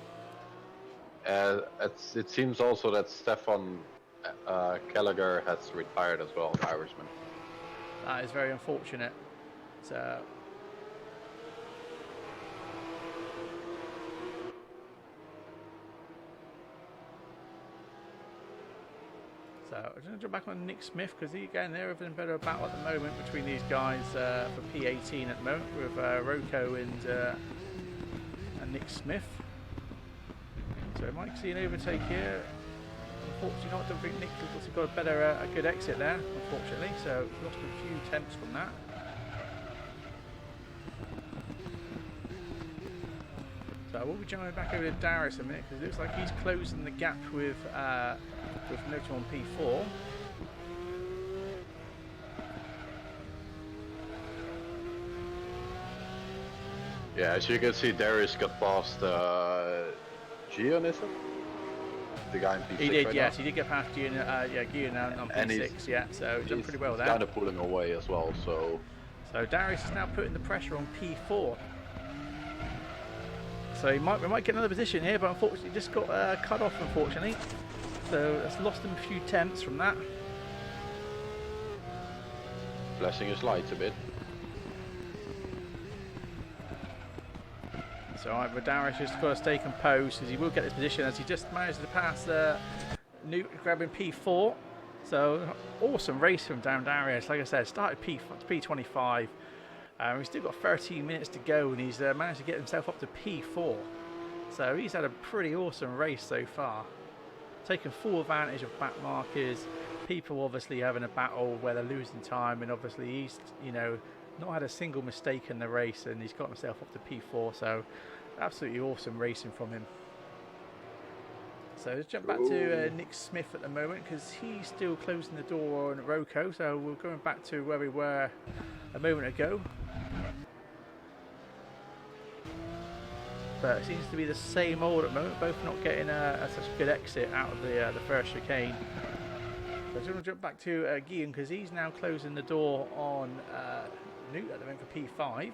It seems also that Stefan Gallagher has retired as well, the Irishman. That is very unfortunate. So, I'm going to jump back on Nick Smith because again they're having a better battle at the moment between these guys for P18 at the moment with Rocco and Nick Smith. So might see an overtake here. Unfortunately, not. I don't think Nick has got a good exit there. Unfortunately, so lost a few tenths from that. So we'll be jumping back over to Darius a minute because it looks like he's closing the gap with Noto on P4. Yeah, as you can see, Darius got past Gian, is it? The guy in P6. He did, right yes, now? he did get past Gian, Gian on And P6, yeah. So he's done pretty well there. Kind of pulling away as well, so. So Darius is now putting the pressure on P4. So we might get another position here, but unfortunately just got cut off, unfortunately. So that's lost him a few tenths from that. Flashing his lights a bit. So either Darius just got to stay composed because he will get this position as he just managed to pass Newt grabbing P4. So awesome race from Darius. Like I said, started P25. He's still got 13 minutes to go and he's managed to get himself up to P4. So he's had a pretty awesome race so far. Taking full advantage of back markers. People obviously having a battle where they're losing time, and obviously he's, you know, not had a single mistake in the race and he's got himself up to P4. So absolutely awesome racing from him. So let's jump back to Nick Smith at the moment because he's still closing the door on Rocco. So we're going back to where we were a moment ago. But it seems to be the same old at the moment, both not getting such a good exit out of the first chicane. So I'm going to jump back to Guillaume because he's now closing the door on Newt at the moment for P5.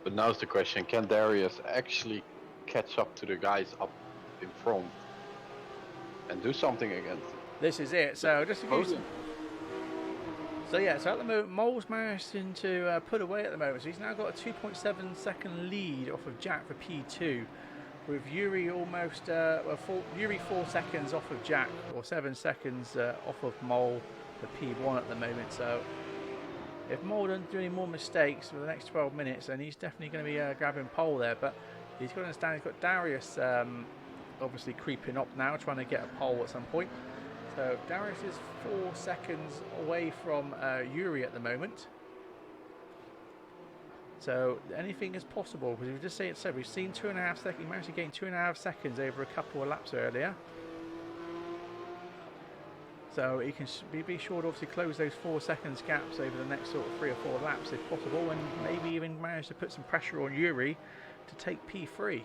But now's the question, can Darius actually catch up to the guys up in front and do something against them? This is it. So just to give you so yeah, so at the moment, Mole's managing to put away at the moment. So he's now got a 2.7 second lead off of Jack for P2, with Yuri almost, Yuri 4 seconds off of Jack, or 7 seconds off of Mole for P1 at the moment. So if Mole doesn't do any more mistakes for the next 12 minutes, then he's definitely going to be grabbing pole there. But he's got to understand he's got Darius obviously creeping up now, trying to get a pole at some point. So Darius is 4 seconds away from Yuri at the moment. So anything is possible because we've just said we've seen 2.5 seconds. He managed to gain 2.5 seconds over a couple of laps earlier. So he can be sure to obviously close those 4 seconds gaps over the next sort of 3 or 4 laps if possible, and maybe even manage to put some pressure on Yuri to take P3.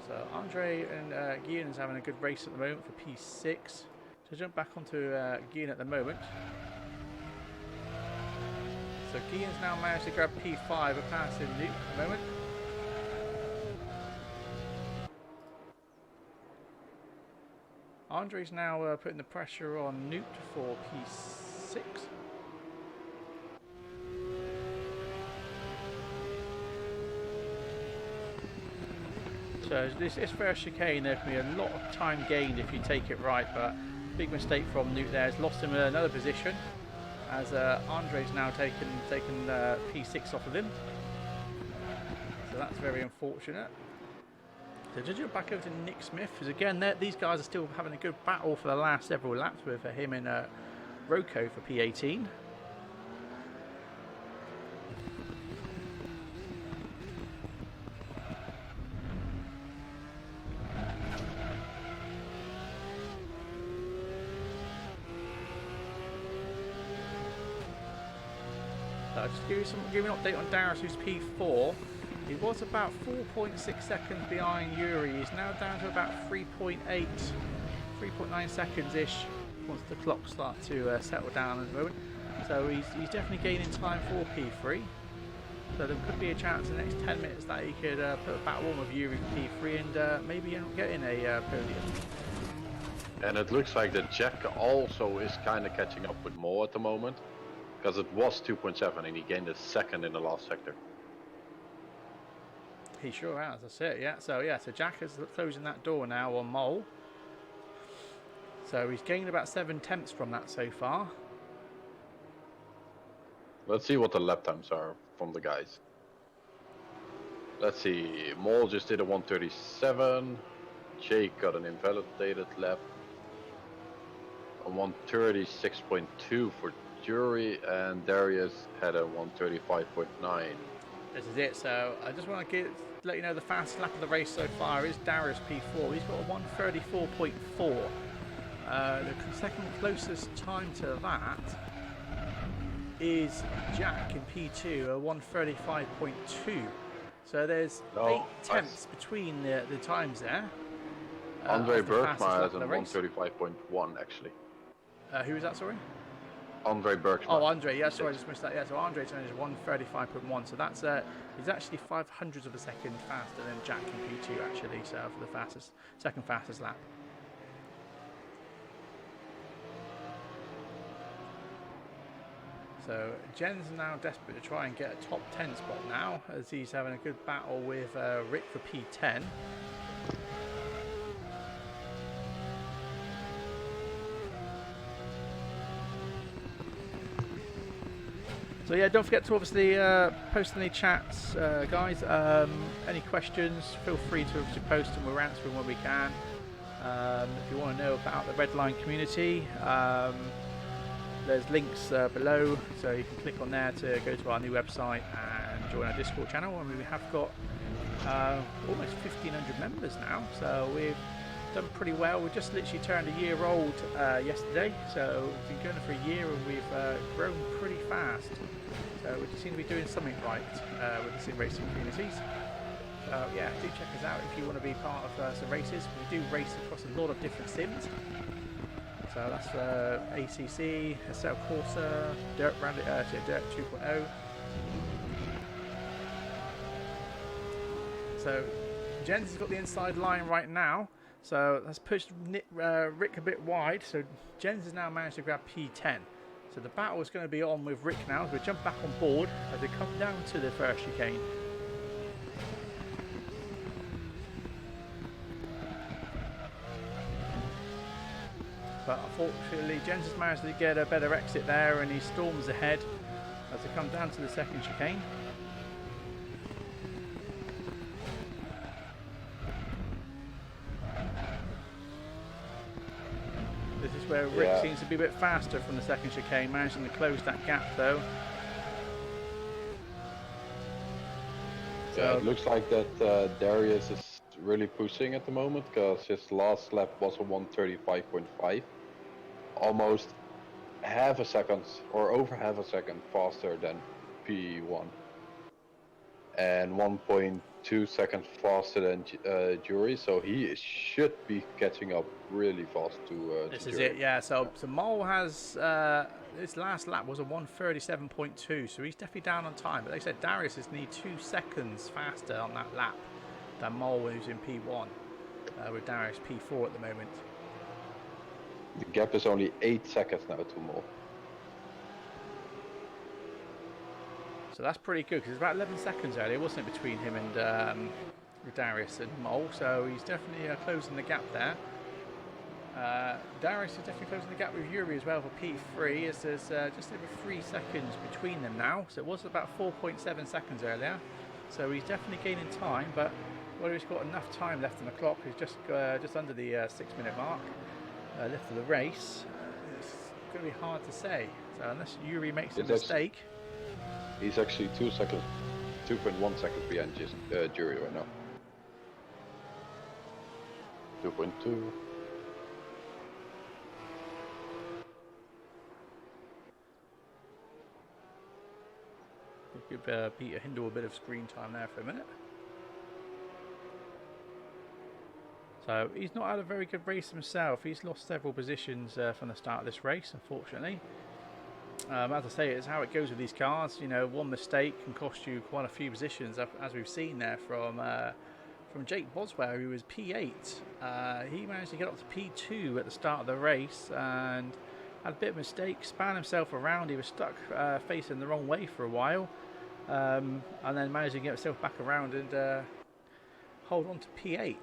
So Andre and Guillen's having a good race at the moment for P6. So jump back onto Guillen at the moment. So Guillen's now managed to grab P5 and pass in Newt at the moment. Andre's now putting the pressure on Newt for P6. So this first chicane, there can be a lot of time gained if you take it right, but big mistake from Newt there has lost him another position as Andre's now taken P6 off of him. So that's very unfortunate. So to jump back over to Nick Smith, because again these guys are still having a good battle for the last several laps with him and Rocco for P18. So Just give you an update on Darius, who's P4. He was about 4.6 seconds behind Yuri. He's now down to about 3.8, 3.9 seconds-ish once the clock starts to settle down at the moment. So he's definitely gaining time for P3. So there could be a chance in the next 10 minutes that he could put a battle on with Yuri for P3 and maybe end up getting a podium. And it looks like that Jack also is kind of catching up with Mo at the moment. Because it was 2.7 and he gained a second in the last sector. He sure has, that's it, yeah. So Jack is closing that door now on Mole. So he's gained about 7 tenths from that so far. Let's see what the lap times are from the guys. Let's see, Mole just did a 137. Jake got an invalidated lap. A 136.2 for Jury, and Darius had a 135.9. This is it, so I just want to let you know the fastest lap of the race so far is Darius P4. He's got a 134.4. The second closest time to that is Jack in P2, a 135.2. So there's 8 tenths between the times there. Andre Bergmeier has a 135.1 actually. Who was that, sorry? Andre Bergmeier. Oh, Andre, yeah, sorry, I just missed that. Yeah, so Andre's only 135.1, so that's he's actually 0.05 of a second faster than Jack in P2 actually, so for the second fastest lap. So Jen's now desperate to try and get a top 10 spot now, as he's having a good battle with Rick for P10. So yeah, don't forget to obviously post in the chats, guys. Any questions, feel free to obviously post them. We'll answer them when we can. If you want to know about the Redline community, there's links below, so you can click on there to go to our new website and join our Discord channel. And we have got almost 1,500 members now, so we've done pretty well. We just literally turned a year old yesterday, so we've been going for a year and we've grown pretty fast. So we seem to be doing something right with the sim racing communities. So yeah, do check us out if you want to be part of some races. We do race across a lot of different sims. So that's ACC, SL Corsa, Dirt 2.0. So Jens has got the inside line right now. So that's pushed Rick a bit wide. So Jens has now managed to grab P10. So the battle is going to be on with Rick now. So we jump back on board as they come down to the first chicane. But unfortunately, Jens has managed to get a better exit there, and he storms ahead as they come down to the second chicane. This is where Rick seems to be a bit faster from the second chicane, managing to close that gap though. Yeah, it looks like that Darius is really pushing at the moment, because his last lap was a 135.5. Almost half a second, or over half a second faster than P1. And 1.2 seconds faster than Jury, so he should be catching up really fast to This to is Jury. it, yeah. So Mole has his last lap was a 137.2, so he's definitely down on time. But like I said, Darius is nearly 2 seconds faster on that lap than Mole, who's in P1, with Darius P4 at the moment. The gap is only 8 seconds now to Mo. So that's pretty good, because it's about 11 seconds earlier, wasn't it, between him and Darius and Mole. So he's definitely closing the gap there. Darius is definitely closing the gap with Yuri as well for P3, as there's just over 3 seconds between them now. So it was about 4.7 seconds earlier. So he's definitely gaining time, but whether he's got enough time left on the clock, he's just under the 6-minute mark left of the race. It's going to be hard to say. So unless Yuri makes a mistake. He's actually 2.1 seconds behind Jury right now. 2.2. give Peter Hindle a bit of screen time there for a minute. So he's not had a very good race himself. He's lost several positions from the start of this race, unfortunately. As I say, it's how it goes with these cars. You know, one mistake can cost you quite a few positions, as we've seen there from Jake Boswell, who was P8. He managed to get up to P2 at the start of the race and had a bit of a mistake, span himself around. He was stuck facing the wrong way for a while, and then managed to get himself back around and hold on to P8.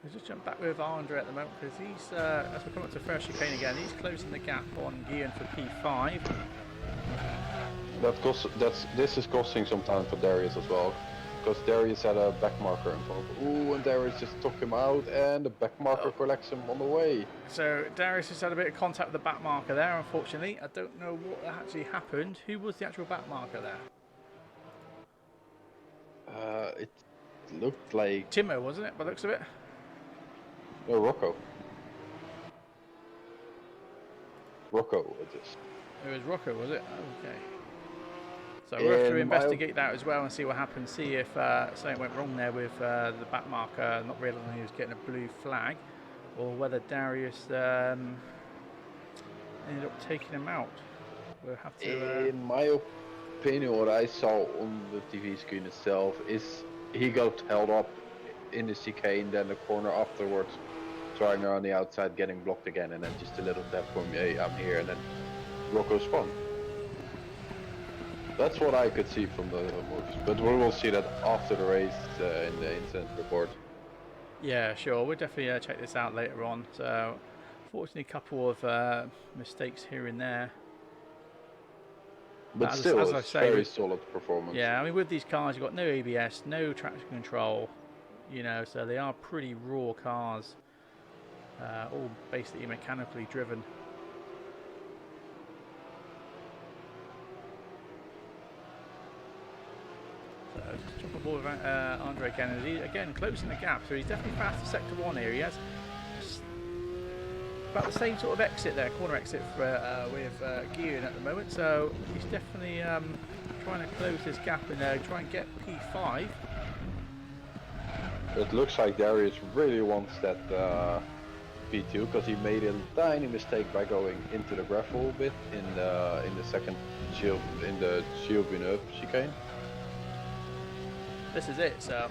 We'll just jump back with Andre at the moment because he's, as we come up to first chicane again, he's closing the gap on Guillen for P5. This is costing some time for Darius as well, because Darius had a back marker involved. Ooh, and Darius just took him out, and the back marker collects him on the way. So Darius has had a bit of contact with the back marker there, unfortunately. I don't know what actually happened. Who was the actual back marker there? It looked like... Timo, wasn't it, by the looks of it? No, Rocco. Rocco, it is. It was Rocco, was it? Okay. So we'll have to investigate that as well and see what happened. See if something went wrong there with the back marker, not realising he was getting a blue flag, or whether Darius ended up taking him out. We'll have to. In my opinion, what I saw on the TV screen itself is he got held up in the chicane, then the corner afterwards, trying around the outside, getting blocked again, and then just a little tap from, hey, I'm here, and then Rocco spun. That's what I could see from the movies, but we will see that after the race in the incident report. Yeah, sure. We'll definitely check this out later on. So, fortunately, a couple of mistakes here and there. But still, as I say, very solid performance. Yeah, I mean, with these cars, you've got no ABS, no traction control, you know, so they are pretty raw cars, all basically mechanically driven. So just jump aboard with Andre again, and he's again closing the gap, so he's definitely past the sector 1 here. He has about the same sort of exit there, corner exit for, with Guillen at the moment, so he's definitely trying to close this gap and try and get P5. It looks like Darius really wants that P2, because he made a tiny mistake by going into the gravel bit in the second Gilles Villeneuve chicane. This is it, so.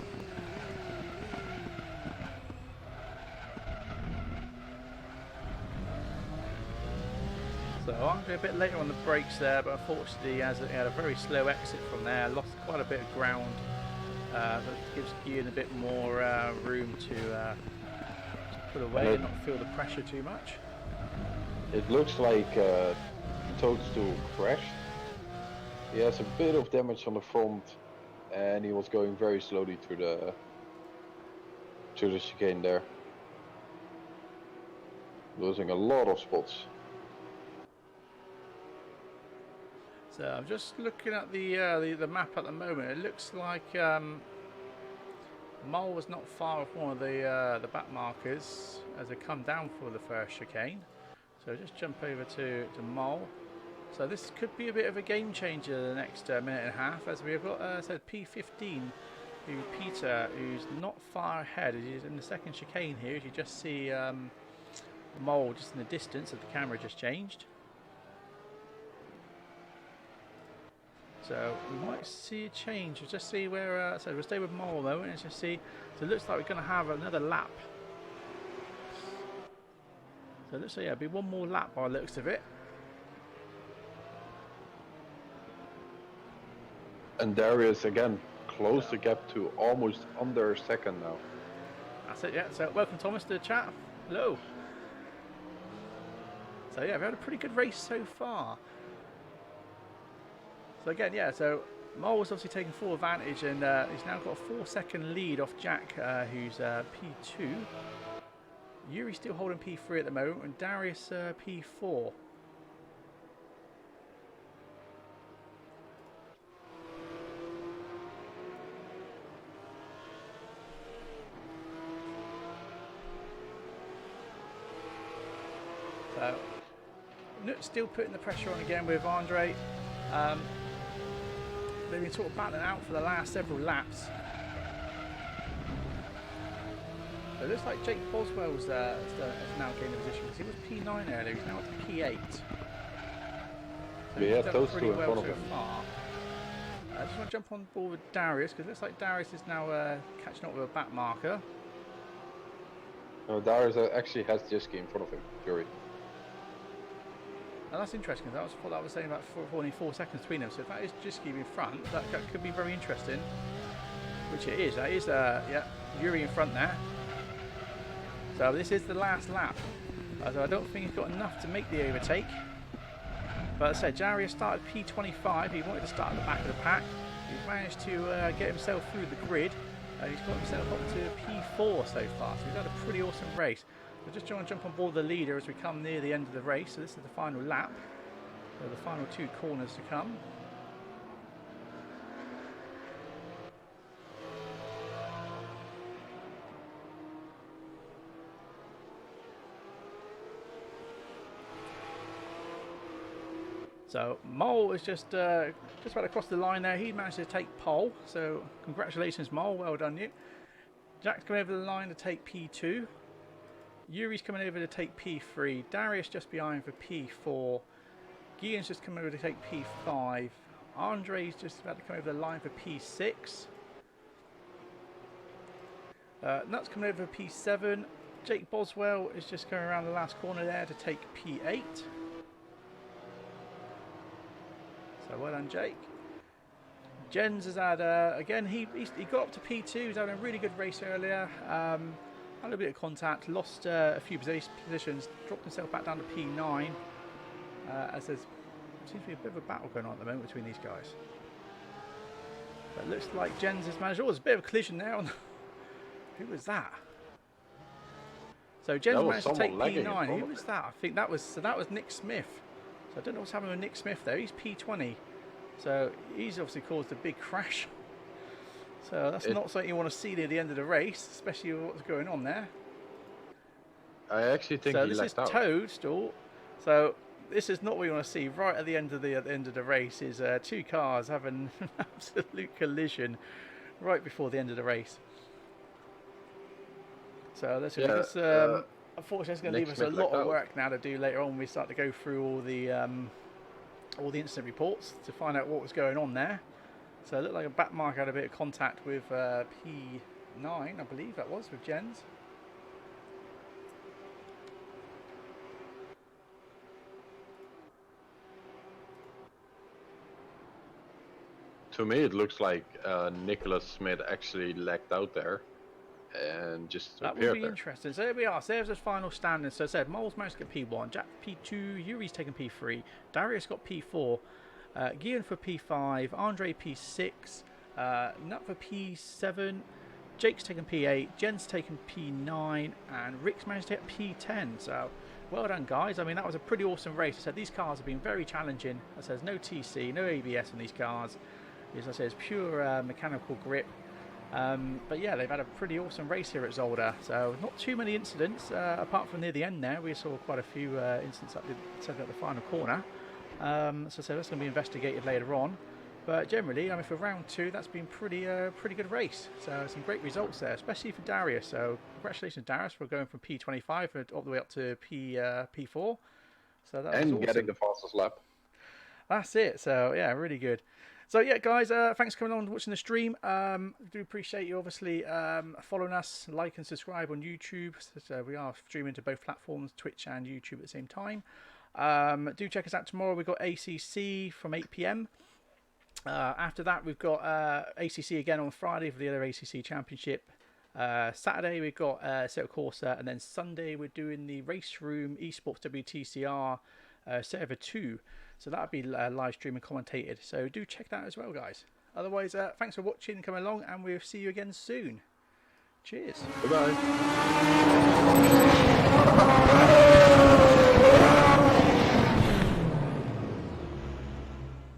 So Andre a bit later on the brakes there, but unfortunately he had a very slow exit from there, lost quite a bit of ground. That gives Guillen a bit more room to put away and not feel the pressure too much. It looks like Toadstool crashed. He has a bit of damage on the front, and he was going very slowly through the chicane there, losing a lot of spots. So I'm just looking at the map at the moment. It looks like Mole was not far off one of the back markers as they come down for the first chicane. So just jump over to Mole. So this could be a bit of a game changer the next minute and a half, as we've got said P15, Peter, who's not far ahead. He's in the second chicane here. As you just see Mole just in the distance, as the camera just changed. So we might see a change. We'll just see where. So we'll stay with Mole a moment and just see. So it looks like we're going to have another lap. So let's say, yeah, it'll be one more lap by the looks of it. And Darius again closed the gap to almost under a second now. That's it, yeah. So welcome Thomas to the chat. Hello. So yeah, we've had a pretty good race so far. So again, yeah, so Mole was obviously taking full advantage, and he's now got a 4-second lead off Jack, who's P2. Yuri's still holding P3 at the moment, and Darius P4. So still putting the pressure on again with Andre. They've been sort of battling out for the last several laps. So it looks like Jake Boswell's has now gained a position because he was P9 earlier. He's now up to P8. So We have those two in front of him. Far. I just want to jump on board with Darius because it looks like Darius is now catching up with a back marker. No, Darius actually has Jiski in front of him, Fury. Now that's interesting because that was what I was saying about only 4 seconds between them. So if that is Jiski in front, that could be very interesting. Which it is. That is, yeah, Yuri in front there. So this is the last lap. So I don't think he's got enough to make the overtake. But as I said, Darius started P25. He wanted to start at the back of the pack. He's managed to get himself through the grid. He's got himself up to P4 so far. So he's had a pretty awesome race. We're just trying to jump on board the leader as we come near the end of the race. So this is the final lap. So the final 2 corners to come. So Mole is just about to cross the line there. He managed to take pole. So congratulations, Mole. Well done, you. Jack's coming over the line to take P2. Yuri's coming over to take P3. Darius just behind for P4. Guillen's just coming over to take P5. Andre's just about to come over the line for P6. Nuts coming over for P7. Jake Boswell is just going around the last corner there to take P8. So well done, Jake. Jens has had, again, he got up to P2. He was having a really good race earlier. Had a little bit of contact, lost a few positions, dropped himself back down to P9. As there seems to be a bit of a battle going on at the moment between these guys. But it looks like Jens has managed. Oh, there's a bit of a collision there. Who was that? So Jens managed to take P9. Who was that? I think that was Nick Smith. So I don't know what's happening with Nick Smith there. He's P20. So he's obviously caused a big crash. So that's not something you want to see near the end of the race, especially with what's going on there. I actually think he lacked out. So this is Toadstool. So this is not what you want to see right at the end of the race. Is 2 cars having an absolute collision right before the end of the race. So that's unfortunately it's going to leave us a lot of work now to do later on when we start to go through all the incident reports to find out what was going on there. So it looked like a back mark had a bit of contact with P9, I believe that was, with Jens. To me, it looks like Nicholas Smith actually lagged out there and just that would be interesting. So there we are. So there's the final standing. So I said Moles managed to get P1, Jack P2, Yuri's taken P3, Darius got P4, Guillen for P5, Andre P6, Nut for P7, Jake's taken P8, Jen's taken P9, and Rick's managed to get P10. So well done, guys. I mean, that was a pretty awesome race. I said these cars have been very challenging. I said there's no TC, no ABS on these cars. As I said, it's pure mechanical grip. But yeah, they've had a pretty awesome race here at Zolder. So not too many incidents, apart from near the end there. We saw quite a few incidents at the final corner. So that's going to be investigated later on. But generally, I mean, for round 2, that's been pretty good race. So some great results there, especially for Darius. So congratulations, Darius, for going from P25 all the way up to P4. So that was awesome. Getting the fastest lap. That's it. So yeah, really good. So yeah, guys, thanks for coming on and watching the stream. I do appreciate you obviously following us, like and subscribe on YouTube. So we are streaming to both platforms, Twitch and YouTube at the same time. Do check us out tomorrow. We've got ACC from 8 PM. After that, we've got ACC again on Friday for the other ACC Championship. Saturday, we've got Seto Corsa. And then Sunday, we're doing the RaceRoom Esports WTCR Server 2. So that'll be live stream and commentated. So do check that as well, guys. Otherwise, thanks for watching and coming along, and we'll see you again soon. Cheers. Bye-bye.